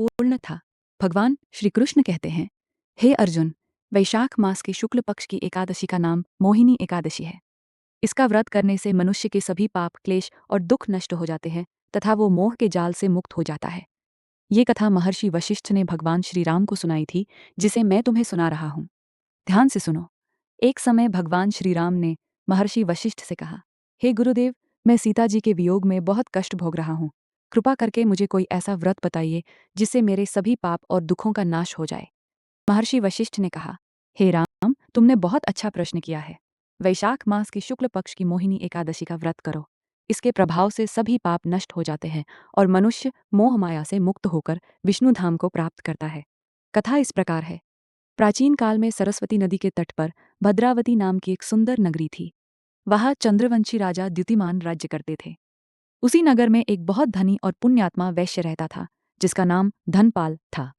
पूर्ण था। भगवान श्री कृष्ण कहते हैं, हे अर्जुन, वैशाख मास के शुक्ल पक्ष की एकादशी का नाम मोहिनी एकादशी है। इसका व्रत करने से मनुष्य के सभी पाप, क्लेश और दुख नष्ट हो जाते हैं तथा वो मोह के जाल से मुक्त हो जाता है। ये कथा महर्षि वशिष्ठ ने भगवान श्री राम को सुनाई थी, जिसे मैं तुम्हें सुना रहा हूँ। ध्यान से सुनो। एक समय भगवान श्री राम ने महर्षि वशिष्ठ से कहा, हे गुरुदेव, मैं सीता जी के वियोग में बहुत कष्ट भोग रहा हूँ। कृपा करके मुझे कोई ऐसा व्रत बताइए जिससे मेरे सभी पाप और दुखों का नाश हो जाए। महर्षि वशिष्ठ ने कहा, हे राम, तुमने बहुत अच्छा प्रश्न किया है। वैशाख मास की शुक्ल पक्ष की मोहिनी एकादशी का व्रत करो। इसके प्रभाव से सभी पाप नष्ट हो जाते हैं और मनुष्य मोह माया से मुक्त होकर विष्णु धाम को प्राप्त करता है। कथा इस प्रकार है। प्राचीन काल में सरस्वती नदी के तट पर भद्रावती नाम की एक सुंदर नगरी थी। वहाँ चंद्रवंशी राजा द्युतिमान राज्य करते थे। उसी नगर में एक बहुत धनी और पुण्यात्मा वैश्य रहता था, जिसका नाम धनपाल था।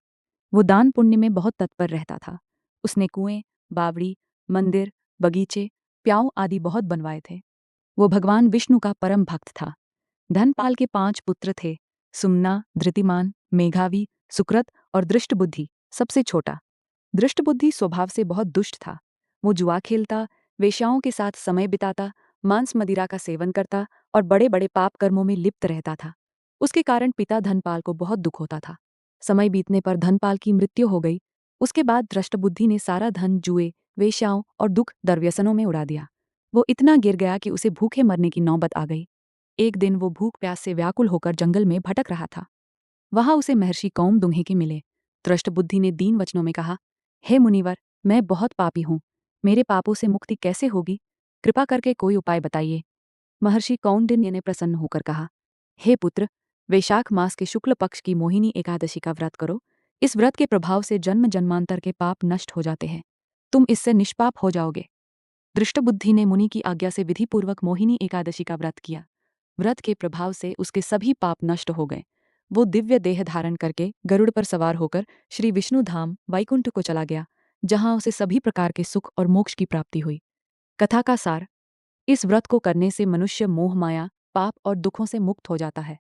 वो दान पुण्य में बहुत तत्पर रहता था। उसने कुएं, बावड़ी, मंदिर, बगीचे, प्याऊ आदि बहुत बनवाए थे। वो भगवान विष्णु का परम भक्त था। धनपाल के 5 पुत्र थे, सुमना, धृतिमान, मेघावी, सुक्रत और दृष्टबुद्धि। सबसे छोटा दृष्टबुद्धि स्वभाव से बहुत दुष्ट था। वो जुआ खेलता, वेश्याओं के साथ समय बिताता, मांस मदिरा का सेवन करता और बड़े बड़े पाप कर्मों में लिप्त रहता था। उसके कारण पिता धनपाल को बहुत दुख होता था। समय बीतने पर धनपाल की मृत्यु हो गई। उसके बाद दृष्टबुद्धि ने सारा धन जुए, वेश्याओं और दुख दरव्यसनों में उड़ा दिया। वो इतना गिर गया कि उसे भूखे मरने की नौबत आ गई। एक दिन वो भूख प्यास से व्याकुल होकर जंगल में भटक रहा था। वहां उसे महर्षि कौमदुंही के मिले। दृष्टबुद्धि ने दीन वचनों में कहा, हे मुनिवर, मैं बहुत पापी हूँ। मेरे पापों से मुक्ति कैसे होगी? कृपा करके कोई उपाय बताइए। महर्षि कौंडिन्य ने प्रसन्न होकर कहा, हे पुत्र, वैशाख मास के शुक्ल पक्ष की मोहिनी एकादशी का व्रत करो। इस व्रत के प्रभाव से जन्म जन्मांतर के पाप नष्ट हो जाते हैं। तुम इससे निष्पाप हो जाओगे। दृष्टबुद्धि ने मुनि की आज्ञा से विधिपूर्वक मोहिनी एकादशी का व्रत किया। व्रत के प्रभाव से उसके सभी पाप नष्ट हो गए। वो दिव्य देह धारण करके गरुड़ पर सवार होकर श्री विष्णु धाम वैकुंठ को चला गया, जहां उसे सभी प्रकार के सुख और मोक्ष की प्राप्ति हुई। कथा का सार। इस व्रत को करने से मनुष्य मोह माया, पाप और दुखों से मुक्त हो जाता है।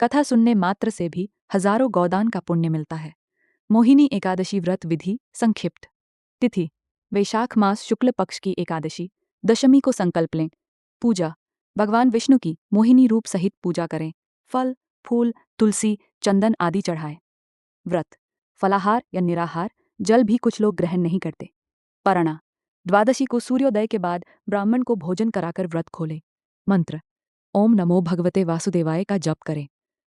कथा सुनने मात्र से भी हजारों गौदान का पुण्य मिलता है। मोहिनी एकादशी व्रत विधि संक्षिप्त। तिथि वैशाख मास शुक्ल पक्ष की एकादशी। दशमी को संकल्प लें। पूजा भगवान विष्णु की मोहिनी रूप सहित पूजा करें। फल, फूल, तुलसी, चंदन आदि चढ़ाएं। व्रत फलाहार या निराहार, जल भी कुछ लोग ग्रहण नहीं करते। परणा द्वादशी को सूर्योदय के बाद ब्राह्मण को भोजन कराकर व्रत खोले। मंत्र ओम नमो भगवते वासुदेवाय का जप करें।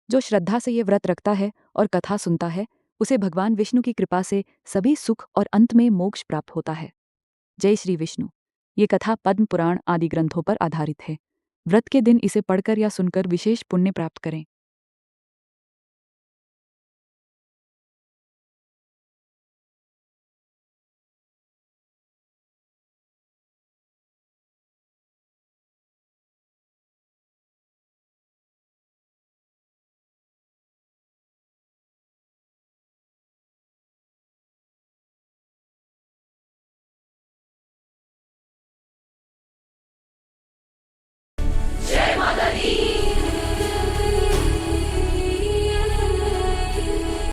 जो श्रद्धा से ये व्रत रखता है और कथा सुनता है, उसे भगवान विष्णु की कृपा से सभी सुख और अंत में मोक्ष प्राप्त होता है। जय श्री विष्णु। ये कथा पद्म पुराण आदि ग्रंथों पर आधारित है। व्रत के दिन इसे पढ़कर या सुनकर विशेष पुण्य प्राप्त करें।